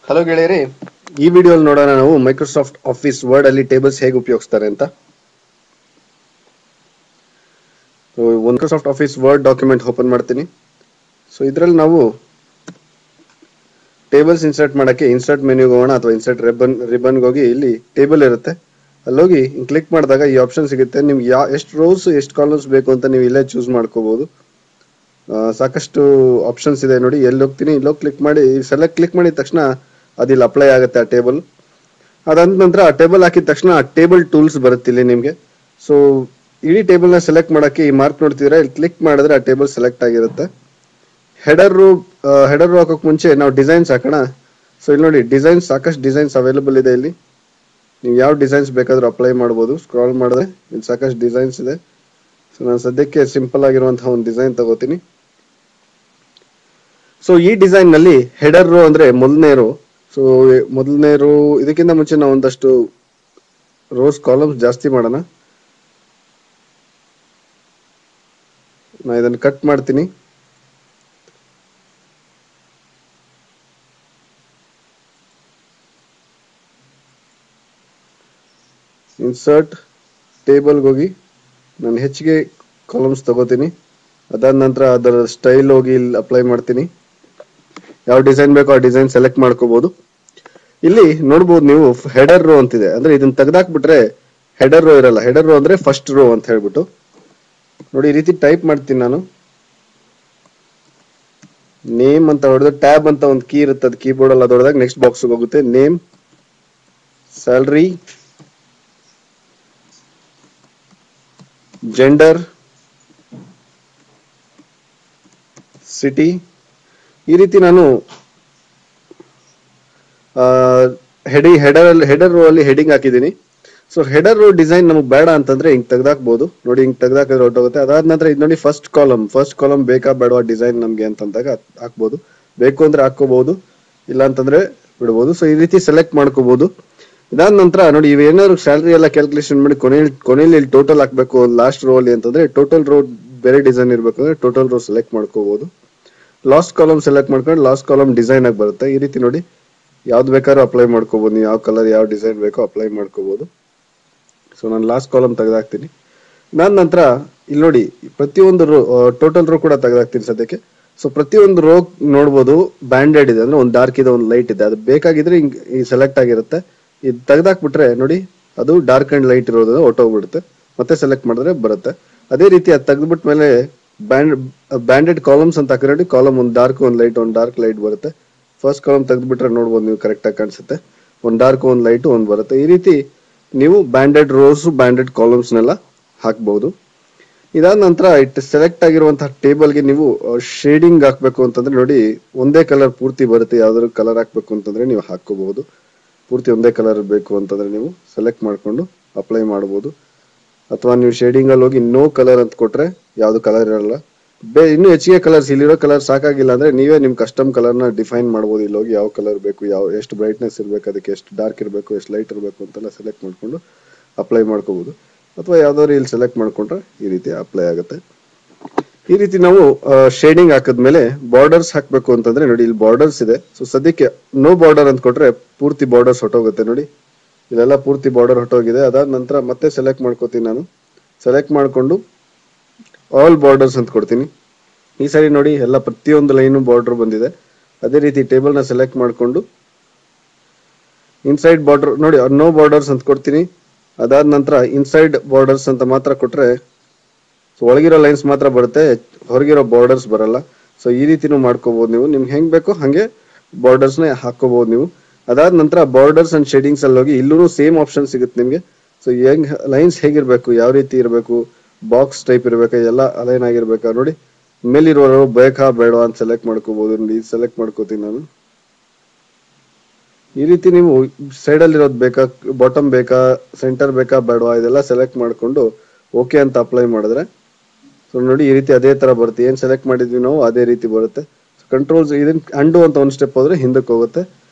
Hello ಗೆಳೆಯರಿ, ಈ ವಿಡಿಯೋಲಿ ನೋಡೋಣ ನಾವು ಮೈಕ್ರೋಸಾಫ್ಟ್ ಆಫೀಸ್ ವರ್ಡ್ ಅಲ್ಲಿ ಟೇಬಲ್ಸ್ ಹೇಗೆ ಉಪಯೋಗಿಸ್ತಾರೆ ಅಂತ. Microsoft office word document open ಮಾಡ್ತೀನಿ. ಸೊ ಇದರಲ್ಲಿ ನಾವು ಟೇಬಲ್ಸ್ ಇನ್ಸರ್ಟ್ ಮಾಡಕ್ಕೆ ಇನ್ಸರ್ಟ್ ಮೆನ್ಯೂಗೆ ಹೋಗೋಣ ಅಥವಾ ಇನ್ಸರ್ಟ್ ರಿಬನ್ಗೆ ಹೋಗಿ ಇಲ್ಲಿ ಟೇಬಲ್ ಇರುತ್ತೆ, ಅಲ್ಲೋಗಿ ಕ್ಲಿಕ್ ಮಾಡಿದಾಗ ಈ ಆಪ್ಷನ್ ಸಿಗುತ್ತೆ. ನಿಮ್ಗೆ ಎಷ್ಟು ರೋಸ್ ಎಷ್ಟು ಕಾಲಮ್ಸ್ ಬೇಕು ಅಂತ ನೀವು ಇಲ್ಲೇ ಚೂಸ್ ಮಾಡ್ಕೋಬಹುದು. ಸಾಕಷ್ಟು ಆಪ್ಷನ್ಸ್ ಇದೆ ನೋಡಿ. ಎಲ್ಲಿ ಹೋಗ್ತೀನಿ ಇಲ್ಲೋಗಿ ಕ್ಲಿಕ್ ಮಾಡಿ ಸೆಲೆಕ್ಟ್ ಕ್ಲಿಕ್ ಮಾಡಿದ ತಕ್ಷಣ ಅದಿಲ್ಲಿ ಅಪ್ಲೈ ಆಗುತ್ತೆ ಆ ಟೇಬಲ್. ಅದಾದ ನಂತರ ಆ ಟೇಬಲ್ ಹಾಕಿದ ತಕ್ಷಣ ಆ ಟೇಬಲ್ ಟೂಲ್ಸ್ ಬರುತ್ತೆ ಇಲ್ಲಿ ನಿಮಗೆ. ಸೊ ಇಡೀ ಟೇಬಲ್ ನ ಸೆಲೆಕ್ಟ್ ಮಾಡಕ್ಕೆ ಈ ಮಾರ್ಕ್ ನೋಡ್ತಿದ್ರೆ ಇಲ್ಲಿ ಕ್ಲಿಕ್ ಮಾಡಿದ್ರೆ ಆ ಟೇಬಲ್ ಸೆಲೆಕ್ಟ್ ಆಗಿರುತ್ತೆ. ಹೆಡರ್ ರೋ ಹಾಕೋಕ್ ಮುಂಚೆ ನಾವು ಡಿಸೈನ್ಸ್ ಹಾಕೋಣ. ಸೊ ಇಲ್ಲಿ ನೋಡಿ ಡಿಸೈನ್ಸ್, ಸಾಕಷ್ಟು ಡಿಸೈನ್ಸ್ ಅವೈಲೇಬಲ್ ಇದೆ ಇಲ್ಲಿ. ನೀವು ಯಾವ ಡಿಸೈನ್ಸ್ ಬೇಕಾದ್ರೂ ಅಪ್ಲೈ ಮಾಡ್ಬೋದು. ಸ್ಕ್ರಾಲ್ ಮಾಡಿದ್ರೆ ಇಲ್ಲಿ ಸಾಕಷ್ಟು ಡಿಸೈನ್ಸ್ ಇದೆ. ಸೊ ನಾನು ಸದ್ಯಕ್ಕೆ ಸಿಂಪಲ್ ಆಗಿರುವಂತಹ ಒಂದು ಡಿಸೈನ್ ತಗೋತೀನಿ. ಸೊ ಈ ಡಿಸೈನ್ ನಲ್ಲಿ ಹೆಡರ್ ರೋ ಅಂದ್ರೆ ಮೊದಲನೇ ರೋ. ಸೊ ಮೊದಲನೇ ರೋ, ಇದಕ್ಕಿಂತ ಮುಂಚೆ ನಾವು ಒಂದಷ್ಟು ರೋಸ್ ಕಾಲಮ್ಸ್ ಜಾಸ್ತಿ ಮಾಡೋಣ. ನಾ ಇದನ್ನು ಕಟ್ ಮಾಡ್ತೀನಿ. ಇನ್ಸರ್ಟ್ ಟೇಬಲ್ಗೆ ಹೋಗಿ ನಾನು ಹೆಚ್ಚಿಗೆ ಕಾಲಮ್ಸ್ ತಗೋತೀನಿ. ಅದಾದ ನಂತರ ಅದರ ಸ್ಟೈಲ್ ಹೋಗಿ ಇಲ್ಲಿ ಅಪ್ಲೈ ಮಾಡ್ತೀನಿ. ಯಾವ ಡಿಸೈನ್ ಬೇಕೋ ಆ ಡಿಸೈನ್ ಸೆಲೆಕ್ಟ್ ಮಾಡ್ಕೋಬಹುದು. ಇಲ್ಲಿ ನೋಡ್ಬೋದು ನೀವು ಹೆಡರ್ ರೋ ಅಂತಿದೆ, ಅಂದ್ರೆ ಇದನ್ನ ತೆಗೆದಾಕ್ಬಿಟ್ರೆ ಹೆಡರ್ ರೋ ಇರಲ್ಲ. ಹೆಡರ್ ರೋ ಅಂದ್ರೆ ಫಸ್ಟ್ ರೋ ಅಂತ ಹೇಳ್ಬಿಟ್ಟು ನೋಡಿ ಈ ರೀತಿ ಟೈಪ್ ಮಾಡ್ತೀನಿ ನಾನು. ನೇಮ್ ಅಂತ ಹೊಡೆದ್ರೆ ಟ್ಯಾಬ್ ಅಂತ ಒಂದು ಕೀ ಇರುತ್ತೆ, ಅದು ಕೀಬೋರ್ಡ್ ಅಲ್ಲಿ ಹೊಡೆದಾಗ ನೆಕ್ಸ್ಟ್ ಬಾಕ್ಸ್ ಹೋಗುತ್ತೆ. ನೇಮ್, ಸ್ಯಾಲರಿ, ಜೆಂಡರ್, ಸಿಟಿ, ಈ ರೀತಿ ನಾನು ಹೆಡರ್ ರೋ ಅಲ್ಲಿ ಹೆಡಿಂಗ್ ಹಾಕಿದ್ದೀನಿ. ಸೊ ಹೆಡರ್ ರೋ ಡಿಸೈನ್ ನಮಗೆ ಬೇಡ ಅಂತಂದ್ರೆ ಹಿಂಗ್ ತೆಗ್ದಾಕ್ಬಹುದು ನೋಡಿ. ಹಿಂಗ್ ತೆಗ್ದಾಕಿದ್ರೆ ಹೊರಟೋಗುತ್ತೆ. ಅದಾದ ನಂತರ ಇದು ನೋಡಿ ಫಸ್ಟ್ ಕಾಲಮ್ ಬೇಕಾ ಬೇಡವಾ ಡಿಸೈನ್ ನಮ್ಗೆ ಅಂತಂದಾಗ ಹಾಕ್ಬಹುದು. ಬೇಕು ಅಂದ್ರೆ ಹಾಕೋಬಹುದು, ಇಲ್ಲ ಅಂತಂದ್ರೆ ಬಿಡಬಹುದು. ಸೊ ಈ ರೀತಿ ಸೆಲೆಕ್ಟ್ ಮಾಡ್ಕೋಬಹುದು. ಇದಾದ ನಂತರ ನೋಡಿ ಇವೇನಾದ್ರು ಸ್ಯಾಲರಿ ಎಲ್ಲ ಕ್ಯಾಲ್ಕುಲೇಷನ್ ಮಾಡಿ ಕೊನೆಯಲ್ಲಿ ಇಲ್ಲಿ ಟೋಟಲ್ ಹಾಕ್ಬೇಕು ಲಾಸ್ಟ್ ರೋ ಅಲ್ಲಿ ಅಂತಂದ್ರೆ ಟೋಟಲ್ ರೋ ಬೇರೆ ಡಿಸೈನ್ ಇರ್ಬೇಕು ಅಂದ್ರೆ ಟೋಟಲ್ ರೋ ಸೆಲೆಕ್ಟ್ ಮಾಡ್ಕೋಬಹುದು. ಲಾಸ್ಟ್ ಕಾಲಮ್ ಸೆಲೆಕ್ಟ್ ಮಾಡ್ಕೊಂಡು ಲಾಸ್ಟ್ ಕಾಲಮ್ ಡಿಸೈನ್ ಆಗಿ ಬರುತ್ತೆ. ಈ ರೀತಿ ನೋಡಿ ಯಾವ್ದು ಬೇಕಾದ್ರೂ ಅಪ್ಲೈ ಮಾಡ್ಕೋಬಹುದು. ನೀವು ಯಾವ ಕಲರ್ ಯಾವ ಡಿಸೈನ್ ಬೇಕೋ ಅಪ್ಲೈ ಮಾಡ್ಕೋಬಹುದು. ಸೊ ನಾನು ಲಾಸ್ಟ್ ಕಾಲಮ್ ತೆಗೆದಾಕ್ತೀನಿ. ಇದಾದ ನಂತರ ಇಲ್ಲಿ ನೋಡಿ ಪ್ರತಿಯೊಂದು ರೋ ಟೋಟಲ್ ರೋ ಕೂಡ ತೆಗೆದಾಕ್ತೀನಿ ಸದ್ಯಕ್ಕೆ. ಸೊ ಪ್ರತಿಯೊಂದು ರೋ ನೋಡ್ಬೋದು ಬ್ಯಾಂಡೆಡ್ ಇದೆ, ಅಂದ್ರೆ ಒಂದು ಡಾರ್ಕ್ ಇದೆ ಒಂದು ಲೈಟ್ ಇದೆ. ಅದು ಬೇಕಾಗಿದ್ರೆ ಹಿಂಗ್ ಸೆಲೆಕ್ಟ್ ಆಗಿರುತ್ತೆ. ಇದು ತೆಗೆದಾಕ್ಬಿಟ್ರೆ ನೋಡಿ ಅದು ಡಾರ್ಕ್ ಅಂಡ್ ಲೈಟ್ ಇರೋದು ಹೊಟ್ಟೋಗ್ಬಿಡುತ್ತೆ. ಮತ್ತೆ ಸೆಲೆಕ್ಟ್ ಮಾಡಿದ್ರೆ ಬರುತ್ತೆ. ಅದೇ ರೀತಿ ಅದು ತೆಗೆದ್ಬಿಟ್ಟ ಮೇಲೆ ಬ್ಯಾಂಡೆಡ್ ಕಾಲಮ್ಸ್ ಅಂತ ಹಾಕಿ ನೋಡಿ. ಕಾಲಮ್ ಒಂದು ಡಾರ್ಕ್ ಒಂದು ಲೈಟ್ ಒಂದು ಡಾರ್ಕ್ ಲೈಟ್ ಬರುತ್ತೆ. ಫಸ್ಟ್ ಕಾಲಮ್ ತೆಗೆದ್ಬಿಟ್ರೆ ನೋಡ್ಬೋದು ನೀವು ಕರೆಕ್ಟ್ ಆಗಿ ಕಾಣಿಸುತ್ತೆ. ಒಂದು ಡಾರ್ಕ್ ಒಂದು ಲೈಟ್ ಒಂದು ಬರುತ್ತೆ. ಈ ರೀತಿ ನೀವು ಬ್ಯಾಂಡೆಡ್ ರೋಸ್ ಬ್ಯಾಂಡೆಡ್ ಕಾಲಮ್ಸ್ ನೆಲ್ಲ ಹಾಕ್ಬಹುದು. ಇದಾದ ನಂತರ ಸೆಲೆಕ್ಟ್ ಆಗಿರುವಂತಹ ಟೇಬಲ್ಗೆ ನೀವು ಶೇಡಿಂಗ್ ಹಾಕ್ಬೇಕು ಅಂತಂದ್ರೆ ನೋಡಿ ಒಂದೇ ಕಲರ್ ಪೂರ್ತಿ ಬರುತ್ತೆ. ಯಾವ್ದಾದ್ರು ಕಲರ್ ಹಾಕ್ಬೇಕು ಅಂತಂದ್ರೆ ನೀವು ಹಾಕೋಬಹುದು. ಪೂರ್ತಿ ಒಂದೇ ಕಲರ್ ಬೇಕು ಅಂತಂದ್ರೆ ನೀವು ಸೆಲೆಕ್ಟ್ ಮಾಡ್ಕೊಂಡು ಅಪ್ಲೈ ಮಾಡಬಹುದು. ಅಥವಾ ನೀವು ಶೇಡಿಂಗ್ ಅಲ್ಲಿ ಹೋಗಿ ನೋ ಕಲರ್ ಅಂತ ಕೊಟ್ರೆ ಯಾವ್ದು ಕಲರ್ ಇರಲ್ಲ. ಇನ್ನು ಹೆಚ್ಚಿಗೆ ಕಲರ್ಸ್, ಇಲ್ಲಿರೋ ಕಲರ್ ಸಾಕಾಗಿಲ್ಲ ಅಂದ್ರೆ ನೀವೇ ನಿಮ್ ಕಸ್ಟಮ್ ಕಲರ್ ನ ಡಿಫೈನ್ ಮಾಡಬಹುದು. ಇಲ್ಲಿ ಹೋಗಿ ಯಾವ ಕಲರ್ ಬೇಕು, ಎಷ್ಟು ಬ್ರೈಟ್ನೆಸ್ ಇರ್ಬೇಕು, ಅದಕ್ಕೆ ಎಷ್ಟು ಡಾರ್ಕ್ ಇರಬೇಕು, ಎಷ್ಟು ಲೈಟ್ ಇರಬೇಕು ಅಂತೆಲ್ಲ ಸೆಲೆಕ್ಟ್ ಮಾಡ್ಕೊಂಡು ಅಪ್ಲೈ ಮಾಡ್ಕೋಬಹುದು. ಅಥವಾ ಯಾವ್ದಾದ್ರು ಇಲ್ಲಿ ಸೆಲೆಕ್ಟ್ ಮಾಡ್ಕೊಂಡ್ರೆ ಈ ರೀತಿ ಅಪ್ಲೈ ಆಗುತ್ತೆ. ಈ ರೀತಿ ನಾವು ಶೇಡಿಂಗ್ ಹಾಕಿದ್ಮೇಲೆ ಬಾರ್ಡರ್ಸ್ ಹಾಕ್ಬೇಕು ಅಂತಂದ್ರೆ ನೋಡಿ ಇಲ್ಲಿ ಬಾರ್ಡರ್ಸ್ ಇದೆ. ಸೊ ಸದ್ಯಕ್ಕೆ ನೋ ಬಾರ್ಡರ್ ಅಂತ ಕೊಟ್ರೆ ಪೂರ್ತಿ ಬಾರ್ಡರ್ಸ್ ಹೊಟ್ಟೋಗುತ್ತೆ ನೋಡಿ. ಇಲ್ಲೆಲ್ಲ ಪೂರ್ತಿ ಬಾರ್ಡರ್ ಹೊಟ್ಟೋಗಿದೆ. ಅದಾದ ನಂತರ ಮತ್ತೆ ಸೆಲೆಕ್ಟ್ ಮಾಡ್ಕೋತೀನಿ ನಾನು. ಸೆಲೆಕ್ಟ್ ಮಾಡ್ಕೊಂಡು ಆಲ್ ಬಾರ್ಡರ್ಸ್ ಅಂತ ಕೊಡ್ತೀನಿ. ಈ ಸಾರಿ ನೋಡಿ ಎಲ್ಲ ಪ್ರತಿಯೊಂದು ಲೈನು ಬಾರ್ಡರ್ ಬಂದಿದೆ. ಅದೇ ರೀತಿ ಟೇಬಲ್ ನ ಸೆಲೆಕ್ಟ್ ಮಾಡ್ಕೊಂಡು ಇನ್ಸೈಡ್ ಬಾರ್ಡರ್ ನೋಡಿ ನೋ ಬಾರ್ಡರ್ಸ್ ಅಂತ ಕೊಡ್ತೀನಿ. ಅದಾದ ನಂತರ ಇನ್ಸೈಡ್ ಬಾರ್ಡರ್ಸ್ ಅಂತ ಮಾತ್ರ ಕೊಟ್ರೆ ಒಳಗಿರೋ ಲೈನ್ಸ್ ಮಾತ್ರ ಬರುತ್ತೆ, ಹೊರಗಿರೋ ಬಾರ್ಡರ್ಸ್ ಬರಲ್ಲ. ಸೊ ಈ ರೀತಿನೂ ಮಾಡ್ಕೋಬಹುದು ನೀವು. ನಿಮ್ಗೆ ಹೆಂಗ್ ಬೇಕೋ ಹಂಗೆ ಬಾರ್ಡರ್ಸ್ ನ ಹಾಕೋಬಹುದು ನೀವು. ಅದಾದ ನಂತರ ಬಾರ್ಡರ್ಸ್ ಅಂಡ್ ಶೇಡಿಂಗ್ಸ್ ಅಲ್ಲಿ ಹೋಗಿ ಇಲ್ಲೂ ಸೇಮ್ ಆಪ್ಷನ್ ಸಿಗುತ್ತೆ ನಿಮ್ಗೆ. ಸೊ ಹೆಂಗ್ ಲೈನ್ಸ್ ಹೇಗಿರ್ಬೇಕು, ಯಾವ ರೀತಿ ಇರಬೇಕು, ಬಾಕ್ಸ್ ಟೈಪ್ ಇರ್ಬೇಕಾ, ಎಲ್ಲ ಅಲೈನ್ ಆಗಿರ್ಬೇಕಾ ನೋಡಿ. ಮೇಲಿರೋರು ಬೇಕಾ ಬೇಡ ಅಂತ ಸೆಲೆಕ್ಟ್ ಮಾಡ್ಕೋಬಹುದು. ನೋಡಿ ಸೆಲೆಕ್ಟ್ ಮಾಡ್ಕೋತೀನಿ ನಾನು. ಈ ರೀತಿ ನೀವು ಸೈಡ್ ಅಲ್ಲಿ ಇರೋದು ಬೇಕಾ, ಬಾಟಮ್ ಬೇಕಾ, ಸೆಂಟರ್ ಬೇಕಾ ಬೇಡವಾ ಇದೆಲ್ಲ ಸೆಲೆಕ್ಟ್ ಮಾಡ್ಕೊಂಡು ಓಕೆ ಅಂತ ಅಪ್ಲೈ ಮಾಡಿದ್ರೆ ಸೊ ನೋಡಿ ಈ ರೀತಿ ಅದೇ ತರ ಬರುತ್ತೆ. ಏನ್ ಸೆಲೆಕ್ಟ್ ಮಾಡಿದ್ವಿ ನಾವು ಅದೇ ರೀತಿ ಬರುತ್ತೆ. ಕಂಟ್ರೋಲ್ಸ್ ಇದನ್ನ ಅಂಡು ಅಂತ ಒಂದು ಸ್ಟೆಪ್ ಹೋದ್ರೆ ಹಿಂದಕ್ಕೆ ಹೋಗುತ್ತೆ.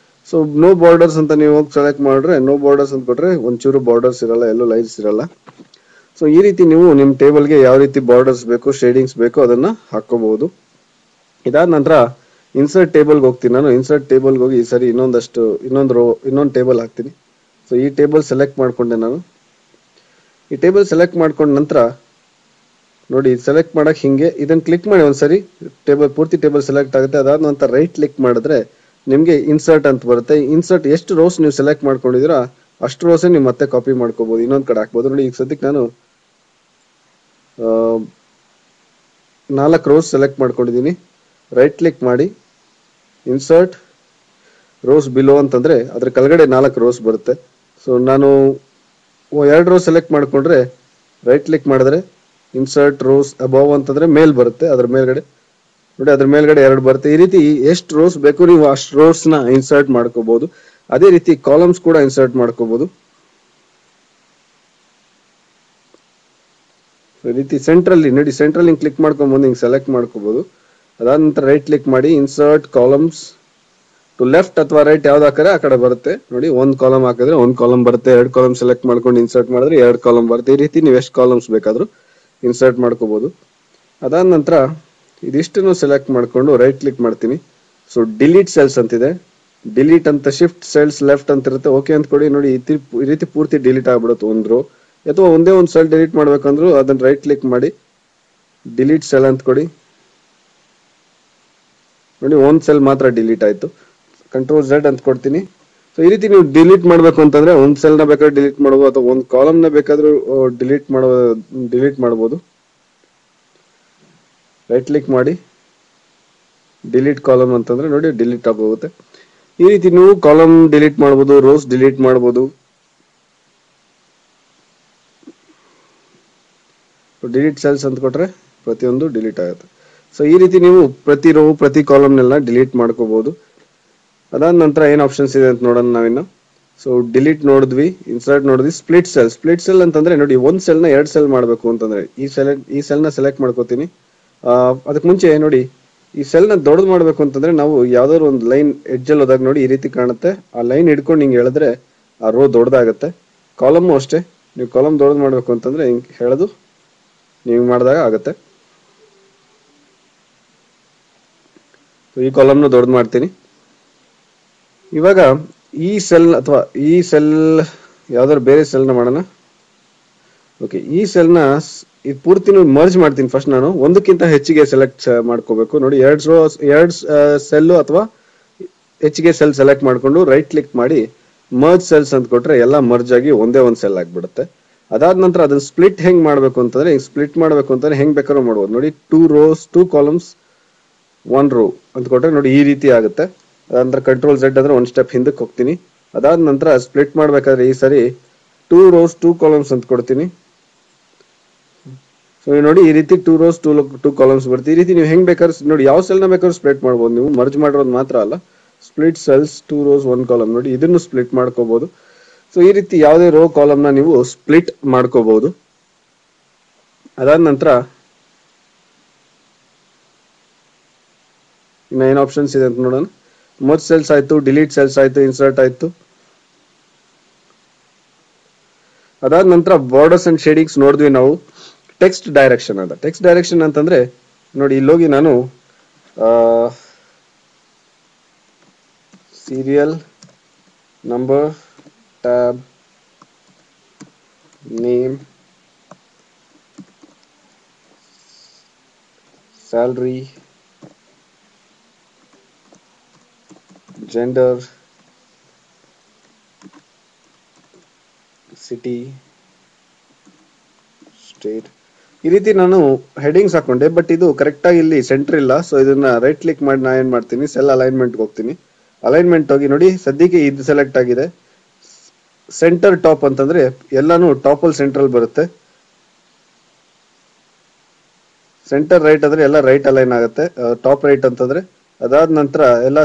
ಸೊ ನೋ ಬಾರ್ಡರ್ಸ್ ಅಂತ ನೀವು ಹೋಗಿ ಸೆಲೆಕ್ಟ್ ಮಾಡಿದ್ರೆ ನೋ ಬಾರ್ಡರ್ಸ್ ಅಂತ ಕೊಟ್ರೆ ಒಂಚೂರು ಬಾರ್ಡರ್ಸ್ ಇರಲ್ಲ, ಎಲ್ಲೂ ಲೈನ್ಸ್ ಇರಲ್ಲ. ಸೊ ಈ ರೀತಿ ನೀವು ನಿಮ್ ಟೇಬಲ್ಗೆ ಯಾವ ರೀತಿ ಬಾರ್ಡರ್ಸ್ ಬೇಕು, ಶೇಡಿಂಗ್ಸ್ ಬೇಕು ಅದನ್ನ ಹಾಕೋಬಹುದು. ಇದಾದ ನಂತರ ಇನ್ಸರ್ಟ್ ಟೇಬಲ್ಗೆ ಹೋಗ್ತೀನಿ ನಾನು. ಇನ್ಸರ್ಟ್ ಟೇಬಲ್ಗೆ ಹೋಗಿ ಈ ಸರಿ ಇನ್ನೊಂದು ಟೇಬಲ್ ಹಾಕ್ತೀನಿ. ಸೊ ಈ ಟೇಬಲ್ ಸೆಲೆಕ್ಟ್ ಮಾಡ್ಕೊಂಡೆ ನಾನು. ಈ ಟೇಬಲ್ ಸೆಲೆಕ್ಟ್ ಮಾಡ್ಕೊಂಡ ನಂತರ ನೋಡಿ ಸೆಲೆಕ್ಟ್ ಮಾಡಕ್ ಹಿಂಗೆ ಇದನ್ನ ಕ್ಲಿಕ್ ಮಾಡಿ ಒಂದ್ಸರಿ ಪೂರ್ತಿ ಟೇಬಲ್ ಸೆಲೆಕ್ಟ್ ಆಗುತ್ತೆ. ಅದಾದ ನಂತರ ರೈಟ್ ಕ್ಲಿಕ್ ಮಾಡಿದ್ರೆ ನಿಮ್ಗೆ ಇನ್ಸರ್ಟ್ ಅಂತ ಬರುತ್ತೆ. ಇನ್ಸರ್ಟ್ ಎಷ್ಟು ರೋಸ್ ನೀವು ಸೆಲೆಕ್ಟ್ ಮಾಡ್ಕೊಂಡಿದ್ದೀರಾ ಅಷ್ಟು ರೋಸ್ ನೀವು ಮತ್ತೆ ಕಾಪಿ ಮಾಡ್ಕೋಬಹುದು, ಇನ್ನೊಂದ್ ಕಡೆ ಹಾಕ್ಬೋದು. ನೋಡಿ ಈಗ ಸದ್ಯಕ್ಕೆ ನಾನು 4 ರೋಸ್ ಸೆಲೆಕ್ಟ್ ಮಾಡ್ಕೊಂಡಿದ್ದೀನಿ. ರೈಟ್ ಕ್ಲಿಕ್ ಮಾಡಿ ಇನ್ಸರ್ಟ್ ರೋಸ್ ಬಿಲೋ ಅಂತಂದ್ರೆ ಅದ್ರ ಕೆಳಗಡೆ 4 ರೋಸ್ ಬರುತ್ತೆ. ಸೊ ನಾನು 2 ರೋಸ್ ಸೆಲೆಕ್ಟ್ ಮಾಡ್ಕೊಂಡ್ರೆ ರೈಟ್ ಕ್ಲಿಕ್ ಮಾಡಿದ್ರೆ ಇನ್ಸರ್ಟ್ ರೋಸ್ ಅಬೌವ್ ಅಂತಂದ್ರೆ ಮೇಲ್ ಬರುತ್ತೆ. ಅದ್ರ ಮೇಲ್ಗಡೆ ನೋಡಿ, ಅದ್ರ ಮೇಲ್ಗಡೆ 2 ಬರುತ್ತೆ. ಈ ರೀತಿ ಎಷ್ಟು ರೋಸ್ ಬೇಕು ನೀವು ಅಷ್ಟು ರೋಸ್ ನ ಇನ್ಸರ್ಟ್ ಮಾಡ್ಕೋಬಹುದು. ಅದೇ ರೀತಿ ಕಾಲಮ್ಸ್ ಕೂಡ ಇನ್ಸರ್ಟ್ ಮಾಡ್ಕೋಬಹುದು. ಈ ರೀತಿ ಸೆಂಟ್ರಲ್ಲಿ ನೋಡಿ, ಸೆಂಟ್ರಲ್ಲಿ ಕ್ಲಿಕ್ ಮಾಡ್ಕೊಂಡ್ಬಂದು ಹಿಂಗೆ ಸೆಲೆಕ್ಟ್ ಮಾಡ್ಕೋಬಹುದು. ಅದಾದ ನಂತರ ರೈಟ್ ಕ್ಲಿಕ್ ಮಾಡಿ ಇನ್ಸರ್ಟ್ ಕಾಲಮ್ಸ್ ಟು ಲೆಫ್ಟ್ ಅಥವಾ ರೈಟ್ ಯಾವ್ದು ಹಾಕಿದ್ರೆ ಆ ಕಡೆ ಬರುತ್ತೆ. ನೋಡಿ, 1 ಕಾಲಮ್ ಹಾಕಿದ್ರೆ 1 ಕಾಲಮ್ ಬರುತ್ತೆ, 2 ಕಾಲಮ್ ಸೆಲೆಕ್ಟ್ ಮಾಡ್ಕೊಂಡು ಇನ್ಸರ್ಟ್ ಮಾಡಿದ್ರೆ 2 ಕಾಲಮ್ ಬರುತ್ತೆ. ಈ ರೀತಿ ನೀವು ಎಷ್ಟು ಕಾಲಮ್ಸ್ ಬೇಕಾದ್ರೂ ಇನ್ಸರ್ಟ್ ಮಾಡ್ಕೋಬಹುದು. ಅದಾದ ನಂತರ ಇದಿಷ್ಟನ್ನು ಸೆಲೆಕ್ಟ್ ಮಾಡ್ಕೊಂಡು ರೈಟ್ ಕ್ಲಿಕ್ ಮಾಡ್ತೀನಿ. ಸೊ ಡಿಲೀಟ್ ಸೆಲ್ಸ್ ಅಂತಿದೆ, ಡಿಲೀಟ್ ಅಂತ ಶಿಫ್ಟ್ ಸೆಲ್ಸ್ ಲೆಫ್ಟ್ ಅಂತ ಇರುತ್ತೆ. ಓಕೆ ಅಂತ ಕೊಡಿ. ನೋಡಿ ಈ ರೀತಿ ಪೂರ್ತಿ ಡಿಲೀಟ್ ಆಗ್ಬಿಡುತ್ತೆ ಒಂದು ರೋ, ಅಥವಾ ಒಂದೇ ಒಂದು ಸೆಲ್ ಡಿಲೀಟ್ ಮಾಡ್ಬೇಕಂದ್ರೂ ಅದನ್ನ ರೈಟ್ ಕ್ಲಿಕ್ ಮಾಡಿ ಡಿಲೀಟ್ ಸೆಲ್ ಅಂತ ಕೊಡಿ. ನೋಡಿ, ಒಂದು ಸೆಲ್ ಮಾತ್ರ ಡಿಲೀಟ್ ಆಯ್ತು. ಕಂಟ್ರೋಲ್ Z ಅಂತ ಕೊಡ್ತೀನಿ. ಸೊ ಈ ರೀತಿ ನೀವು ಡಿಲೀಟ್ ಮಾಡ್ಬೇಕು ಅಂತಂದ್ರೆ ಒಂದು ಸೆಲ್ ನ ಬೇಕಾದ್ರೆ ಡಿಲೀಟ್ ಮಾಡಬಹುದು, ಅಥವಾ ಒಂದು ಕಾಲಮ್ ನ ಬೇಕಾದ್ರೂ ಡಿಲೀಟ್ ಮಾಡಬಹುದು. ರೈಟ್ ಕ್ಲಿಕ್ ಮಾಡಿ ಡಿಲೀಟ್ ಕಾಲಮ್ ಅಂತಂದ್ರೆ ನೋಡಿ ಡಿಲೀಟ್ ಆಗೋಗುತ್ತೆ. ಈ ರೀತಿ ನೀವು ಕಾಲಮ್ ಡಿಲೀಟ್ ಮಾಡಬಹುದು, ರೋಸ್ ಡಿಲೀಟ್ ಮಾಡಬಹುದು. ಡಿಲೀಟ್ ಸೆಲ್ಸ್ ಅಂತ ಕೊಟ್ರೆ ಪ್ರತಿಯೊಂದು ಡಿಲೀಟ್ ಆಗುತ್ತೆ. ಸೊ ಈ ರೀತಿ ನೀವು ಪ್ರತಿ ರೋ ಪ್ರತಿ ಕಾಲಮ್ನೆಲ್ಲ ಡಿಲೀಟ್ ಮಾಡ್ಕೋಬಹುದು. ಅದಾದ ನಂತರ ಏನ್ ಆಪ್ಷನ್ಸ್ ಇದೆ ಅಂತ ನೋಡೋಣ ನಾವಿನ್ನು. ಸೊ ಡಿಲೀಟ್ ನೋಡಿದ್ವಿ, ಇನ್ಸರ್ಟ್ ನೋಡಿದ್ವಿ, ಸ್ಪ್ಲಿಟ್ ಸೆಲ್ ಅಂತಂದ್ರೆ ನೋಡಿ, ಒಂದ್ ಸೆಲ್ ನ 2 ಸೆಲ್ ಮಾಡಬೇಕು ಅಂತಂದ್ರೆ ಈ ಸೆಲ್ ನ ಸೆಲೆಕ್ಟ್ ಮಾಡ್ಕೋತೀನಿ. ಅದಕ್ಕೆ ಮುಂಚೆ ನೋಡಿ, ಈ ಸೆಲ್ ನ ದೊಡ್ಡದು ಮಾಡ್ಬೇಕು ಅಂತಂದ್ರೆ ನಾವು ಯಾವ್ದಾದ್ರು ಒಂದು ಲೈನ್ ಎಡ್ಜಲ್ಲಿ ಹೋದಾಗ ನೋಡಿ ಈ ರೀತಿ ಕಾಣುತ್ತೆ. ಆ ಲೈನ್ ಹಿಡ್ಕೊಂಡು ಹಿಂಗೆ ಹೇಳಿದ್ರೆ ಆ ರೋ ದೊಡ್ಡದಾಗತ್ತೆ. ಕಾಲಮ್ ಅಷ್ಟೇ, ನೀವು ಕಾಲಮ್ ದೊಡ್ಡದು ಮಾಡ್ಬೇಕು ಅಂತಂದ್ರೆ ಹಿಂಗೆ ಹೇಳೋದು ನೀವು ಮಾಡಿದಾಗ ಆಗತ್ತೆ. ಈ ಕಾಲಮ್ನ ದೊಡ್ಡದು ಮಾಡ್ತೀನಿ. ಇವಾಗ ಈ ಸೆಲ್ ಅಥವಾ ಈ ಸೆಲ್ ಯಾವ್ದಾದ್ರು ಬೇರೆ ಸೆಲ್ ನ ಮಾಡೋಣ. ಓಕೆ, ಈ ಸೆಲ್ ನ ಇದು ಪೂರ್ತಿ ಮರ್ಜ್ ಮಾಡ್ತೀನಿ. ಫಸ್ಟ್ ನಾನು ಒಂದಕ್ಕಿಂತ ಹೆಚ್ಚಿಗೆ ಸೆಲೆಕ್ಟ್ ಮಾಡ್ಕೋಬೇಕು. ನೋಡಿ, 2 ಸೆಲ್ ಅಥವಾ ಹೆಚ್ಚಿಗೆ ಸೆಲ್ ಸೆಲೆಕ್ಟ್ ಮಾಡ್ಕೊಂಡು ರೈಟ್ ಕ್ಲಿಕ್ ಮಾಡಿ ಮರ್ಜ್ ಸೆಲ್ಸ್ ಅಂತ ಕೊಟ್ರೆ ಎಲ್ಲ ಮರ್ಜ್ ಆಗಿ ಒಂದೇ ಒಂದು ಸೆಲ್ ಆಗ್ಬಿಡುತ್ತೆ. ಅದಾದ ನಂತರ ಅದನ್ನ ಸ್ಪ್ಲಿಟ್ ಹೆಂಗ್ ಮಾಡ್ಬೇಕು ಅಂತಂದ್ರೆ, ಸ್ಪ್ಲಿಟ್ ಮಾಡ್ಬೇಕು ಅಂತಂದ್ರೆ ಹೆಂಗ್ ಬೇಕಾದ್ರೂ ಮಾಡ್ಬೋದು. ನೋಡಿ, 2 ರೋಸ್ 2 ಕಾಲಮ್ಸ್ 1 ರೋ ಅಂತ ಕೊಟ್ರೆ ನೋಡಿ ಈ ರೀತಿ ಆಗುತ್ತೆ. ಅದಂತರ ಕಂಟ್ರೋಲ್ Z ಅಂದ್ರೆ 1 ಸ್ಟೆಪ್ ಹಿಂದಕ್ಕೆ ಹೋಗ್ತೀನಿ. ಅದಾದ ನಂತರ ಸ್ಪ್ಲಿಟ್ ಮಾಡ್ಬೇಕಾದ್ರೆ ಈ ಸರಿ 2 ರೋಸ್ 2 ಕಾಲಮ್ಸ್ ಅಂತ ಕೊಡ್ತೀನಿ. ಸೊ ನೋಡಿ ಈ ರೀತಿ 2 ರೋಸ್ 2 ಕಾಲಮ್ಸ್ ಬರುತ್ತೆ. ಈ ರೀತಿ ನೀವು ಹೆಂಗ್ ಬೇಕಾದ್ರೆ ನೋಡಿ ಯಾವ ಸೆಲ್ ನ ಬೇಕಾದ್ರೂ ಸ್ಪ್ಲಿಟ್ ಮಾಡ್ಬೋದು. ನೀವು ಮರ್ಜ್ ಮಾಡಿರೋದು ಮಾತ್ರ ಅಲ್ಲ, ಸ್ಪ್ಲಿಟ್ ಸೆಲ್ಸ್ 2 ರೋಸ್ 1 ಕಾಲಮ್ ನೋಡಿ ಇದನ್ನು ಸ್ಪ್ಲಿಟ್ ಮಾಡ್ಕೋಬಹುದು. ಸೊ ಈ ರೀತಿ ಯಾವುದೇ ರೋ ಕಾಲಮ್ ನ ನೀವು ಸ್ಪ್ಲಿಟ್ ಮಾಡ್ಕೋಬಹುದು. ಅದಾದ ನಂತರ ಇನ್ನ ಏನ್ ಆಪ್ಷನ್ಸ್ ಇದೆ ಅಂತ ನೋಡೋಣ. ಮರ್ಜ್ ಸೆಲ್ಸ್ ಆಯ್ತು, ಡಿಲೀಟ್ ಸೆಲ್ಸ್ ಆಯ್ತು, ಇನ್ಸರ್ಟ್ ಆಯ್ತು. ಅದಾದ ನಂತರ ಬಾರ್ಡರ್ಸ್ ಅಂಡ್ ಶೇಡಿಂಗ್ಸ್ ನೋಡಿದ್ವಿ ನಾವು. ಟೆಕ್ಸ್ಟ್ ಡೈರೆಕ್ಷನ್ ಅದ. ಟೆಕ್ಸ್ಟ್ ಡೈರೆಕ್ಷನ್ ಅಂತಂದ್ರೆ ನೋಡಿ, ಇಲ್ಲೋಗಿ ನಾನು serial number tab name salary gender city state ಈ ರೀತಿ ನಾನು ಹೆಡಿಂಗ್ಸ್ ಹಾಕೊಂಡೆ. ಬಟ್ ಇದು ಕರೆಕ್ಟ್ ಆಗಿ ಇಲ್ಲಿ ಸೆಂಟರ್ ಇಲ್ಲ. ಸೊ ಇದನ್ನ ರೈಟ್ ಕ್ಲಿಕ್ ಮಾಡಿ ನಾ ಏನ್ ಮಾಡ್ತೀನಿ, ಸೆಲ್ ಅಲೈನ್ಮೆಂಟ್ ಹೋಗ್ತೀನಿ. ಅಲೈನ್ಮೆಂಟ್ ಹೋಗಿ ನೋಡಿ ಸದ್ಯಕ್ಕೆ ಇದು ಸೆಲೆಕ್ಟ್ ಆಗಿದೆ. ಸೆಂಟರ್ ಟಾಪ್ ಅಂತಂದ್ರೆ ಎಲ್ಲಾನು ಟಾಪ್ ಅಲ್ಲಿ ಸೆಂಟ್ರಲ್ ಬರುತ್ತೆ. ಸೆಂಟರ್ ರೈಟ್ ಅಂದ್ರೆ ಎಲ್ಲ ರೈಟ್ ಅಲೈನ್ ಆಗುತ್ತೆ, ಟಾಪ್ ರೈಟ್ ಅಂತಂದ್ರೆ. ಅದಾದ ನಂತರ ಎಲ್ಲ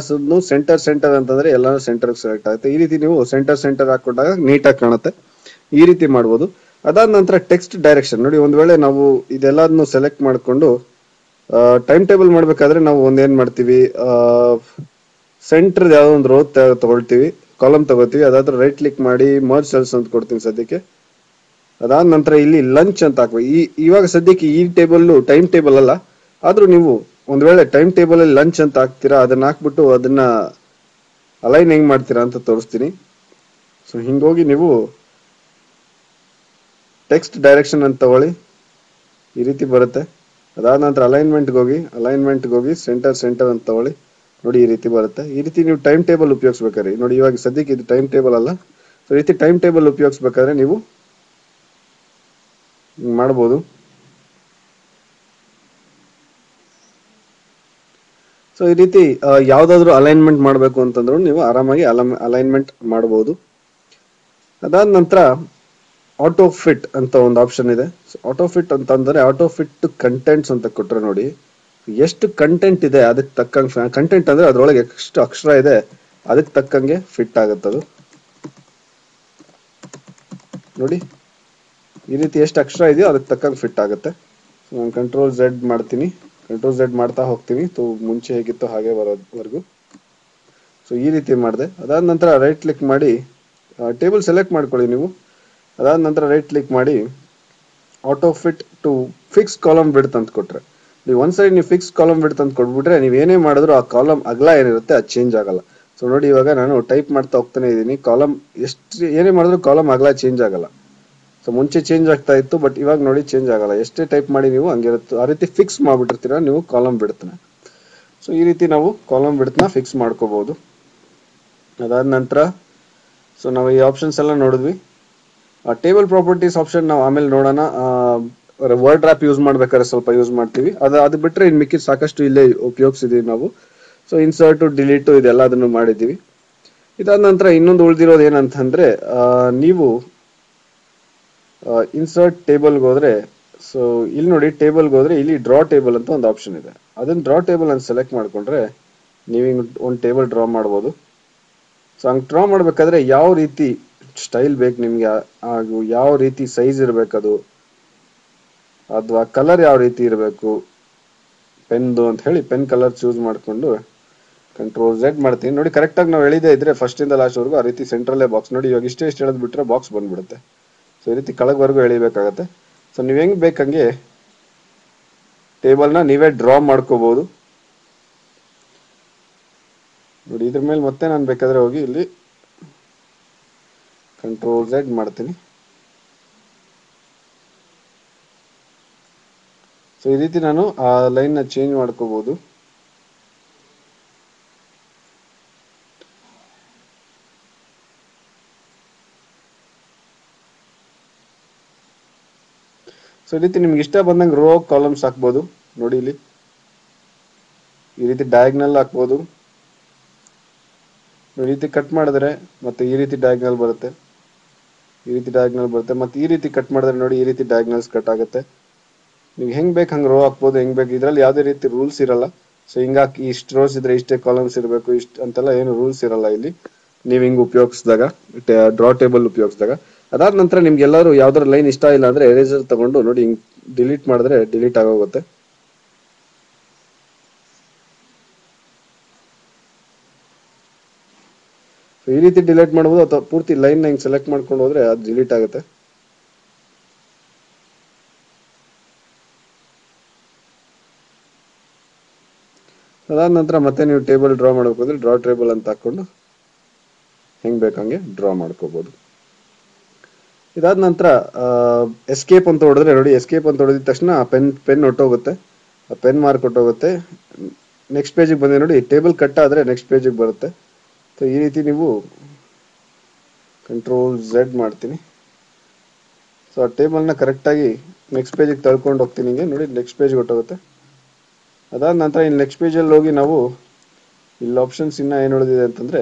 ಸೆಂಟರ್ ಅಂತಂದ್ರೆ ಎಲ್ಲಾನು ಸೆಂಟರ್ ಸೆಲೆಕ್ಟ್ ಆಗುತ್ತೆ. ಈ ರೀತಿ ನೀವು ಸೆಂಟರ್ ಹಾಕೊಂಡಾಗ ನೀಟಾಗಿ ಕಾಣುತ್ತೆ. ಈ ರೀತಿ ಮಾಡ್ಬೋದು. ಅದಾದ ನಂತರ ಟೆಕ್ಸ್ಟ್ ಡೈರೆಕ್ಷನ್ ನೋಡಿ, ಒಂದ್ ವೇಳೆ ನಾವು ಇದೆಲ್ಲದನ್ನು ಸೆಲೆಕ್ಟ್ ಮಾಡ್ಕೊಂಡು ಟೈಮ್ ಟೇಬಲ್ ಮಾಡ್ಬೇಕಾದ್ರೆ ನಾವು ಒಂದೇನ್ ಮಾಡ್ತೀವಿ, ಸೆಂಟರ್ ಯಾವ್ದೋ ಒಂದು ರೋ ತಗೊಳ್ತೀವಿ, ಕಾಲಮ್ ತಗೋತೀವಿ. ಅದಾದ್ರೆ ರೈಟ್ ಕ್ಲಿಕ್ ಮಾಡಿ ಮರ್ಜ್ ಸೆಲ್ಸ್ ಅಂತ ಕೊಡ್ತೀನಿ ಸದ್ಯಕ್ಕೆ. ಅದಾದ ನಂತರ ಇಲ್ಲಿ ಲಂಚ್ ಅಂತ ಹಾಕ್ಬೇಕು. ಇವಾಗ ಸದ್ಯಕ್ಕೆ ಈ ಟೇಬಲ್ ಟೈಮ್ ಟೇಬಲ್ ಅಲ್ಲ, ಆದ್ರೂ ನೀವು ಒಂದ್ ವೇಳೆ ಟೈಮ್ ಟೇಬಲ್ ಅಲ್ಲಿ ಲಂಚ್ ಅಂತ ಹಾಕ್ತೀರಾ, ಅದನ್ನ ಹಾಕ್ಬಿಟ್ಟು ಅದನ್ನ ಅಲೈನ್ ಹೆಂಗ್ ಮಾಡ್ತೀರಾ ಅಂತ ತೋರಿಸ್ತೀನಿ. ಸೊ ಹಿಂಗೋಗಿ ನೀವು ಟೆಕ್ಸ್ಟ್ ಡೈರೆಕ್ಷನ್ ಅಂತ ತಗೊಳ್ಳಿ, ಈ ರೀತಿ ಬರುತ್ತೆ. ಅದಾದ ನಂತರ ಅಲೈನ್ಮೆಂಟ್ಗೆ ಹೋಗಿ ಸೆಂಟರ್ ಅಂತ ತಗೊಳ್ಳಿ, ನೋಡಿ ಈ ರೀತಿ ಬರುತ್ತೆ. ಈ ರೀತಿ ನೀವು ಟೈಮ್ ಟೇಬಲ್ ಉಪಯೋಗಿಸ್ಬೇಕಾದ್ರೆ, ನೋಡಿ ಇವಾಗ ಸದ್ಯಕ್ಕೆ ಇದು ಟೈಮ್ ಟೇಬಲ್ ಅಲ್ಲ, ಸೊ ಈ ರೀತಿ ಟೈಮ್ ಟೇಬಲ್ ಉಪಯೋಗಿಸ್ಬೇಕಾದ್ರೆ ನೀವು ಮಾಡ್ಬೋದು. ಸೊ ಈ ರೀತಿ ಯಾವ್ದಾದ್ರು ಅಲೈನ್ಮೆಂಟ್ ಮಾಡಬೇಕು ಅಂತಂದ್ರು ನೀವು ಆರಾಮಾಗಿ ಅಲೈನ್ಮೆಂಟ್ ಮಾಡಬಹುದು. ಅದಾದ ನಂತರ ಆಟೋ ಫಿಟ್ ಅಂತ ಒಂದು ಆಪ್ಷನ್ ಇದೆ. ಆಟೋ ಫಿಟ್ ಅಂತಂದ್ರೆ ಆಟೋ ಫಿಟ್ ಟು ಕಂಟೆಂಟ್ಸ್ ಅಂತ ಕೊಟ್ರೆ ನೋಡಿ, ಎಷ್ಟು ಕಂಟೆಂಟ್ ಇದೆ ಅದಕ್ಕೆ ತಕ್ಕಂಗೆ, ಕಂಟೆಂಟ್ ಅಂದ್ರೆ ಅದ್ರೊಳಗೆ ಎಷ್ಟು ಅಕ್ಷರ ಇದೆ ಅದಕ್ಕೆ ತಕ್ಕಂಗೆ ಫಿಟ್ ಆಗುತ್ತದು. ನೋಡಿ ಈ ರೀತಿ ಎಷ್ಟು ಅಕ್ಷರ ಇದೆಯೋ ಅದಕ್ಕೆ ತಕ್ಕಂಗೆ ಫಿಟ್ ಆಗುತ್ತೆ. ನಾನು ಕಂಟ್ರೋಲ್ ಝೆಡ್ ಮಾಡ್ತೀನಿ, ಕಂಟ್ರೋಲ್ ಝೆಡ್ ಮಾಡ್ತಾ ಹೋಗ್ತೀನಿ, ಮುಂಚೆ ಹೇಗಿತ್ತು ಹಾಗೆ ಬರೋವರೆಗೂ. ಸೊ ಈ ರೀತಿ ಮಾಡಿದೆ. ಅದಾದ ನಂತರ ರೈಟ್ ಕ್ಲಿಕ್ ಮಾಡಿ ಟೇಬಲ್ ಸೆಲೆಕ್ಟ್ ಮಾಡ್ಕೊಳ್ಳಿ ನೀವು. ಅದಾದ ನಂತರ ರೈಟ್ ಕ್ಲಿಕ್ ಮಾಡಿ auto fit to fix column width ಅಂತ ಕೊಟ್ರೆ, ನೀವು ಒಂದ್ಸರಿ ನೀವು ಫಿಕ್ಸ್ ಕಾಲಮ್ ವಿಡ್ತ್ ಅಂತ ಕೊಟ್ಬಿಟ್ರೆ ನೀವು ಏನೇ ಮಾಡಿದ್ರು ಆ ಕಾಲಮ್ ಅಗಲ ಏನಿರುತ್ತೆ ಅದು ಚೇಂಜ್ ಆಗಲ್ಲ. ಸೊ ನೋಡಿ ಇವಾಗ ನಾನು ಟೈಪ್ ಮಾಡ್ತಾ ಹೋಗ್ತಾನೆ ಇದ್ದೀನಿ, ಕಾಲಮ್ ಎಷ್ಟು ಏನೇ ಮಾಡಿದ್ರು ಕಾಲಮ್ ಅಗಲ ಚೇಂಜ್ ಆಗಲ್ಲ. ಸೊ ಮುಂಚೆ ಚೇಂಜ್ ಆಗ್ತಾ ಇತ್ತು, ಬಟ್ ಇವಾಗ ನೋಡಿ ಚೇಂಜ್ ಆಗಲ್ಲ. ಎಷ್ಟೇ ಟೈಪ್ ಮಾಡಿ ನೀವು ಹಂಗಿರುತ್ತೆ, ಆ ರೀತಿ ಫಿಕ್ಸ್ ಮಾಡ್ಬಿಟ್ಟಿರ್ತೀರಾ ನೀವು ಕಾಲಮ್ ಬಿಡ್ತಾನೆ. ಸೊ ಈ ರೀತಿ ನಾವು ಕಾಲಮ್ ಬಿಡ್ತನ ಫಿಕ್ಸ್ ಮಾಡ್ಕೋಬಹುದು. ಅದಾದ ನಂತರ ಸೊ ನಾವು ಈ ಆಪ್ಷನ್ಸ್ ಎಲ್ಲ ನೋಡಿದ್ವಿ. ಟೇಬಲ್ ಪ್ರಾಪರ್ಟೀಸ್ ಆಪ್ಷನ್ ನಾವು ಆಮೇಲೆ ನೋಡೋಣ. ವರ್ಡ್ ರ್ಯಾಪ್ ಯೂಸ್ ಮಾಡ್ಬೇಕಾದ್ರೆ ಸ್ವಲ್ಪ ಯೂಸ್ ಮಾಡ್ತೀವಿ, ಅದು ಬಿಟ್ರೆ ಇನ್ ಮಿಕ್ಕಿದ ಸಾಕಷ್ಟು ಇಲ್ಲೇ ಉಪಯೋಗಿಸಿದೀವಿ ನಾವು. ಸೊ ಇನ್ಸರ್ಟ್ ಡಿಲೀಟ್ ಇದೆಲ್ಲ ಅದನ್ನು ಮಾಡಿದ್ದೀವಿ. ಇದಾದ ನಂತರ ಇನ್ನೊಂದು ಉಳಿದಿರೋದು ಏನಂತಂದ್ರೆ, ನೀವು ಇನ್ಸರ್ಟ್ ಟೇಬಲ್ಗೆ ಹೋದ್ರೆ, ಸೊ ಇಲ್ಲಿ ನೋಡಿ ಟೇಬಲ್ಗೆ ಹೋದ್ರೆ ಇಲ್ಲಿ ಡ್ರಾ ಟೇಬಲ್ ಅಂತ ಒಂದು ಆಪ್ಷನ್ ಇದೆ. ಅದನ್ನ ಡ್ರಾ ಟೇಬಲ್ ಅಂತ ಸೆಲೆಕ್ಟ್ ಮಾಡ್ಕೊಂಡ್ರೆ ನೀವು ಒಂದು ಟೇಬಲ್ ಡ್ರಾ ಮಾಡ್ಬೋದು. ಸೊ ಹಂಗೆ ಡ್ರಾ ಮಾಡ್ಬೇಕಾದ್ರೆ ಯಾವ ರೀತಿ ಸ್ಟೈಲ್ ಬೇಕು ನಿಮ್ಗೆ, ಹಾಗೂ ಯಾವ ರೀತಿ ಸೈಜ್ ಇರಬೇಕದು, ಅಥವಾ ಕಲರ್ ಯಾವ ರೀತಿ ಇರಬೇಕು ಪೆನ್ದು ಅಂತ ಹೇಳಿ ಪೆನ್ ಕಲರ್ ಚೂಸ್ ಮಾಡಿಕೊಂಡು ಕಂಟ್ರೋಲ್ ಝೆಡ್ ಮಾಡ್ತೀನಿ. ನೋಡಿ ಕರೆಕ್ಟಾಗಿ ನಾವು ಎಳಿದೇ ಇದ್ರೆ ಫಸ್ಟ್ ಇಂದ ಲಾಸ್ಟ್ ವರೆಗೂ ಆ ರೀತಿ ಸೆಂಟ್ರಲ್ಲೇ ಬಾಕ್ಸ್, ನೋಡಿ ಇವಾಗ ಇಷ್ಟೇ ಎಳೆದ್ ಬಿಟ್ರೆ ಬಾಕ್ಸ್ ಬಂದ್ಬಿಡುತ್ತೆ. ಸೊ ಈ ರೀತಿ ಕೆಳಗವರೆಗೂ ಎಳಿಬೇಕಾಗತ್ತೆ. ಸೊ ನೀವು ಹೆಂಗ್ ಬೇಕಂಗೆ ಟೇಬಲ್ನ ನೀವೇ ಡ್ರಾ ಮಾಡ್ಕೋಬಹುದು. ನೋಡಿ ಇದ್ರ ಮೇಲೆ ಮತ್ತೆ ನಾನು ಬೇಕಾದ್ರೆ ಹೋಗಿ ಇಲ್ಲಿ ಕಂಟ್ರೋಲ್ ಝೆಡ್ ಮಾಡ್ತೀನಿ. ಸೊ ಈ ರೀತಿ ನಾನು ಆ ಲೈನ್ ನ ಚೇಂಜ್ ಮಾಡ್ಕೋಬಹುದು. ಸೊ ಈ ರೀತಿ ನಿಮ್ಗೆ ಇಷ್ಟ ಬಂದಂಗೆ ರೋ ಕಾಲಮ್ಸ್ ಹಾಕ್ಬೋದು. ನೋಡಿ ಇಲ್ಲಿ ಈ ರೀತಿ ಡಯಾಗ್ನಲ್ ಹಾಕ್ಬೋದು. ಈ ರೀತಿ ಕಟ್ ಮಾಡಿದ್ರೆ ಮತ್ತೆ ಈ ರೀತಿ ಡಯಾಗ್ನಲ್ ಬರುತ್ತೆ, ಈ ರೀತಿ ಡಯಾಗ್ನಲ್ ಬರುತ್ತೆ. ಮತ್ತೆ ಈ ರೀತಿ ಕಟ್ ಮಾಡಿದ್ರೆ ನೋಡಿ ಈ ರೀತಿ ಡಯಾಗ್ನಲ್ಸ್ ಕಟ್ ಆಗುತ್ತೆ. ನೀವು ಹೆಂಗ್ ಬೇಕು ಹಂಗೆ ರೋ ಹಾಕ್ಬೋದು, ಹೆಂಗ್ ಬೇಕು. ಇದ್ರಲ್ಲಿ ಯಾವುದೇ ರೀತಿ ರೂಲ್ಸ್ ಇರಲ್ಲ. ಸೊ ಹಿಂಗಾಗಿ ಇಷ್ಟು ರೋಸ್ ಇದ್ರೆ ಇಷ್ಟೇ ಕಾಲಮ್ಸ್ ಇರಬೇಕು ಇಷ್ಟು ಅಂತೆಲ್ಲ ಏನು ರೂಲ್ಸ್ ಇರಲ್ಲ ಇಲ್ಲಿ, ನೀವು ಹಿಂಗ್ ಉಪಯೋಗಿಸಿದಾಗ, ಡ್ರಾ ಟೇಬಲ್ ಉಪಯೋಗಿಸಿದಾಗ. ಅದಾದ ನಂತರ ನಿಮ್ಗೆ ಎಲ್ಲರೂ ಯಾವ್ದಾರ ಲೈನ್ ಇಷ್ಟ ಇಲ್ಲ ಅಂದ್ರೆ ಎರೇಸರ್ ತಗೊಂಡು ನೋಡಿ ಹಿಂಗ್ ಡಿಲೀಟ್ ಮಾಡಿದ್ರೆ ಡಿಲೀಟ್ ಆಗೋಗುತ್ತೆ. ಈ ರೀತಿ ಡಿಲೀಟ್ ಮಾಡಬಹುದು, ಅಥವಾ ಪೂರ್ತಿ ಲೈನ್ ಹಿಂಗ್ ಸೆಲೆಕ್ಟ್ ಮಾಡ್ಕೊಂಡು ಹೋದ್ರೆ ಅದು ಡಿಲೀಟ್ ಆಗುತ್ತೆ. ಅದಾದ ನಂತರ ಮತ್ತೆ ನೀವು ಟೇಬಲ್ ಡ್ರಾ ಮಾಡಬೇಕು ಡ್ರಾ ಟೇಬಲ್ ಅಂತ ಹಾಕೊಂಡು ಹೆಂಗ್ ಬೇಕಂಗೆ ಡ್ರಾ ಮಾಡ್ಕೋಬಹುದು. ಇದಾದ ನಂತರ ಎಸ್ಕೇಪ್ ಅಂತ ಹೊಡೆದ್ರೆ ನೋಡಿ, ಎಸ್ಕೇಪ್ ಅಂತ ಹೊಡೆದಿದ ತಕ್ಷಣ ಪೆನ್ ಹೊಟ್ಟೋಗುತ್ತೆ, ಪೆನ್ ಮಾರ್ಕ್ ಹೊಟ್ಟೋಗುತ್ತೆ. ನೆಕ್ಸ್ಟ್ ಪೇಜಿಗೆ ಬಂದೆ ನೋಡಿ, ಟೇಬಲ್ ಕಟ್ ಆದ್ರೆ ನೆಕ್ಸ್ಟ್ ಪೇಜಿಗೆ ಬರುತ್ತೆ. ಸೊ ಈ ರೀತಿ ನೀವು ಕಂಟ್ರೋಲ್ ಝೆಡ್ ಮಾಡ್ತೀನಿ. ಸೊ ಆ ಟೇಬಲ್ನ ಕರೆಕ್ಟಾಗಿ ನೆಕ್ಸ್ಟ್ ಪೇಜಿಗೆ ತಳ್ಕೊಂಡು ಹೋಗ್ತೀನಿ. ಹಿಂಗೆ ನೋಡಿ ನೆಕ್ಸ್ಟ್ ಪೇಜ್ಗೆ ಹೊಟ್ಟೋಗುತ್ತೆ. ಅದಾದ ನಂತರ ಇಲ್ಲಿ ನೆಕ್ಸ್ಟ್ ಪೇಜಲ್ಲಿ ಹೋಗಿ ನಾವು ಇಲ್ಲಿ ಆಪ್ಷನ್ಸ್ ಇನ್ನ ಏನು ಉಳಿದಿದೆ ಅಂತಂದ್ರೆ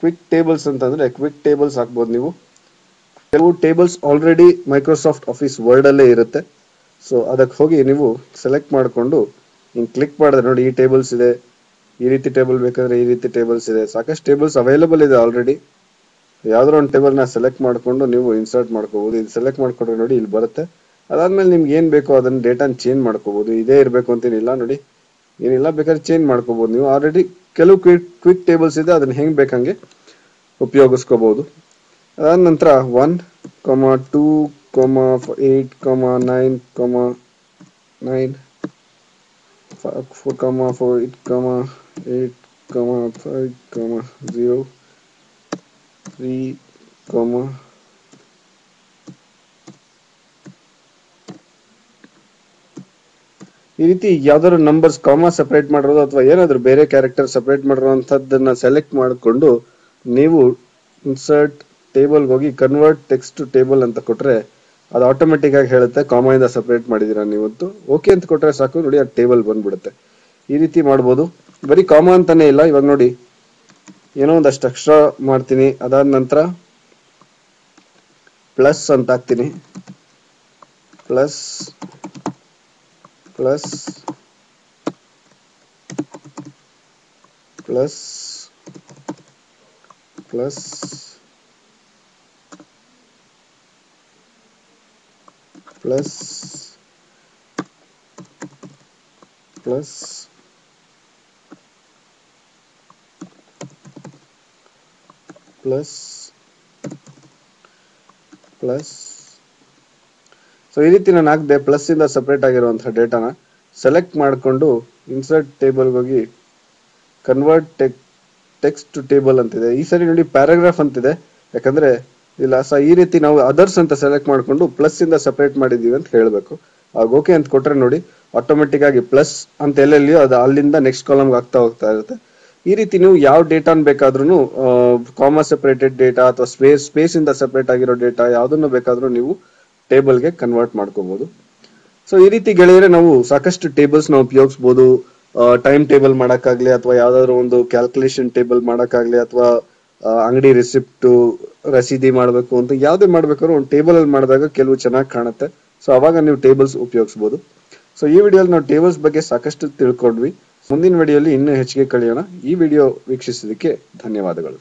ಕ್ವಿಕ್ ಟೇಬಲ್ಸ್ ಅಂತಂದ್ರೆ ಕ್ವಿಕ್ ಟೇಬಲ್ಸ್ ಹಾಕ್ಬೋದು ನೀವು. ಕೆಲವು tables already Microsoft office word ಅಲ್ಲೇ ಇರುತ್ತೆ. ಸೊ ಅದಕ್ಕೆ ಹೋಗಿ ನೀವು ಸೆಲೆಕ್ಟ್ ಮಾಡಿಕೊಂಡು ಹಿಂಗೆ ಕ್ಲಿಕ್ ಮಾಡಿದ್ರೆ ನೋಡಿ ಈ ಟೇಬಲ್ಸ್ ಇದೆ, ಈ ರೀತಿ ಟೇಬಲ್ ಬೇಕಾದ್ರೆ ಈ ರೀತಿ ಟೇಬಲ್ಸ್ ಇದೆ, ಸಾಕಷ್ಟು ಟೇಬಲ್ಸ್ ಅವೈಲೇಬಲ್ ಇದೆ ಆಲ್ರೆಡಿ. ಯಾವ್ದಾರ ಒಂದು ಟೇಬಲ್ ನ ಸೆಲೆಕ್ಟ್ ಮಾಡ್ಕೊಂಡು ನೀವು ಇನ್ಸರ್ಟ್ ಮಾಡ್ಕೋಬಹುದು. ಇದು ಸೆಲೆಕ್ಟ್ ಮಾಡ್ಕೊಂಡ್ರೆ ನೋಡಿ ಇಲ್ಲಿ ಬರುತ್ತೆ. ಅದಾದ್ಮೇಲೆ ನಿಮ್ಗೆ ಏನ್ ಬೇಕೋ ಅದನ್ನ ಡೇಟಾನ ಚೇಂಜ್ ಮಾಡ್ಕೋಬಹುದು. ಇದೇ ಇರಬೇಕು ಅಂತೇನಿಲ್ಲ, ನೋಡಿ ಏನಿಲ್ಲ ಬೇಕಾದ್ರೆ ಚೇಂಜ್ ಮಾಡ್ಕೋಬಹುದು. ನೀವು ಆಲ್ರೆಡಿ ಕೆಲವು ಕ್ವಿಕ್ ಟೇಬಲ್ಸ್ ಇದೆ, ಅದನ್ನ ಹೆಂಗ್ ಬೇಕಂಗೆ ಉಪಯೋಗಿಸ್ಕೋಬಹುದು. ಅದಾದ ನಂತರ 1, 2, 8, 9, 9 4, 8, 5, 0, 3, ಈ ರೀತಿ ಯಾವ್ದಾದ್ರು ನಂಬರ್ಸ್ ಕಾಮಾ ಸೆಪರೇಟ್ ಮಾಡಿರೋದು ಅಥವಾ ಏನಾದ್ರು ಬೇರೆ ಕ್ಯಾರೆಕ್ಟರ್ ಸೆಪರೇಟ್ ಮಾಡಿರೋಂಥದ್ದನ್ನ ಸೆಲೆಕ್ಟ್ ಮಾಡಿಕೊಂಡು ನೀವು ಇನ್ಸರ್ಟ್ ಟೇಬಲ್ ಹೋಗಿ ಕನ್ವರ್ಟ್ ಟೆಕ್ಸ್ಟ್ ಟು ಟೇಬಲ್ ಅಂತ ಕೊಟ್ರೆ ಅದು ಆಟೋಮೆಟಿಕ್ ಆಗಿ ಹೇಳುತ್ತೆ ಕಾಮಾ ಇಂದ ಸೆಪರೇಟ್ ಮಾಡಿದೀರಾ ನೀವಂತೂ. ಓಕೆ ಅಂತ ಕೊಟ್ರೆ ಸಾಕು, ನೋಡಿ ಆ ಟೇಬಲ್ ಬಂದ್ಬಿಡುತ್ತೆ. ಈ ರೀತಿ ಮಾಡ್ಬೋದು. ಬರೀ ಕಾಮಾ ಅಂತಾನೆ ಇಲ್ಲ, ಇವಾಗ ನೋಡಿ ಏನೋ ಒಂದಷ್ಟು ಎಕ್ಸ್ಟ್ರಾ ಮಾಡ್ತೀನಿ. ಅದಾದ ನಂತರ ಪ್ಲಸ್ ಅಂತ ಹಾಕ್ತೀನಿ. Plus plus plus plus plus plus plus plus. So ಈ ರೀತಿ ನಾನು ಹಾಕಿದೆ. ಪ್ಲಸ್ ಇಂದ ಸಪರೇಟ್ ಆಗಿರುವಂತಹ ಡೇಟಾನ ಸೆಲೆಕ್ಟ್ ಮಾಡಿಕೊಂಡು ಇನ್ಸರ್ಟ್ ಟೇಬಲ್ ಹೋಗಿ ಕನ್ವರ್ಟ್ ಟೆಕ್ಸ್ಟ್ ಟು ಟೇಬಲ್ ಅಂತಿದೆ. ಈ ಸರಿ ನೋಡಿ ಪ್ಯಾರಾಗ್ರಾಫ್ ಅಂತಿದೆ, ಯಾಕಂದ್ರೆ ಇಲ್ಲ. ಸೊ ಈ ರೀತಿ ನಾವು ಅದರ್ಸ್ ಅಂತ ಸೆಲೆಕ್ಟ್ ಮಾಡಿಕೊಂಡು ಪ್ಲಸ್ ಇಂದ ಸಪರೇಟ್ ಮಾಡಿದೀವಿ ಅಂತ ಹೇಳಬೇಕು. ಆಗ ಓಕೆ ಅಂತ ಕೊಟ್ರೆ ನೋಡಿ ಆಟೋಮೆಟಿಕ್ ಆಗಿ ಪ್ಲಸ್ ಅಂತ ಎಲ್ಲೆಲ್ಲಿಯೋ ಅದು ಅಲ್ಲಿಂದ ನೆಕ್ಸ್ಟ್ ಕಾಲಮ್ಗೆ ಆಗ್ತಾ ಹೋಗ್ತಾ ಇರುತ್ತೆ. ಈ ರೀತಿ ನೀವು ಯಾವ ಡೇಟಾನ್ ಬೇಕಾದ್ರೂ ಕಾಮಾ ಸೆಪರೇಟೆಡ್ ಡೇಟಾ ಅಥವಾ ಸ್ಪೇಸ್ ಇಂದ ಸೆಪರೇಟ್ ಆಗಿರೋ ಡೇಟಾ ಯಾವ್ದನ್ನು ಬೇಕಾದ್ರೂ ನೀವು ಟೇಬಲ್ಗೆ ಕನ್ವರ್ಟ್ ಮಾಡ್ಕೋಬಹುದು. ಸೊ ಈ ರೀತಿ ಗೆಳೆಯರೆ ನಾವು ಸಾಕಷ್ಟು ಟೇಬಲ್ಸ್ ನಾವು ಉಪಯೋಗಿಸಬಹುದು. ಟೈಮ್ ಟೇಬಲ್ ಮಾಡಕ್ಕಾಗ್ಲಿ ಅಥವಾ ಯಾವ್ದಾದ್ರು ಒಂದು ಕ್ಯಾಲ್ಕುಲೇಷನ್ ಟೇಬಲ್ ಮಾಡಕ್ಕಾಗ್ಲಿ ಅಥವಾ ಅಂಗಡಿ ರಿಸಿಪ್ಟ್ ರಸೀದಿ ಮಾಡ್ಬೇಕು ಅಂತ ಯಾವ್ದೇ ಮಾಡ್ಬೇಕಾದ್ರೂ ಒಂದು ಟೇಬಲ್ ಅಲ್ಲಿ ಮಾಡಿದಾಗ ಕೆಲವು ಚೆನ್ನಾಗಿ ಕಾಣುತ್ತೆ. ಸೊ ಅವಾಗ ನೀವು ಟೇಬಲ್ಸ್ ಉಪಯೋಗಿಸಬಹುದು. ಸೊ ಈ ವಿಡಿಯೋಲಿ ನಾವು ಟೇಬಲ್ಸ್ ಬಗ್ಗೆ ಸಾಕಷ್ಟು ತಿಳ್ಕೊಂಡ್ವಿ. ಮುಂದಿನ ವಿಡಿಯೋಲಿ ಇನ್ನೂ ಹೆಚ್ಚಿಗೆ ಕಲಿಯೋಣ. ಈ ವಿಡಿಯೋ ವೀಕ್ಷಿಸಿದ್ದಕ್ಕೆ ಧನ್ಯವಾದಗಳು.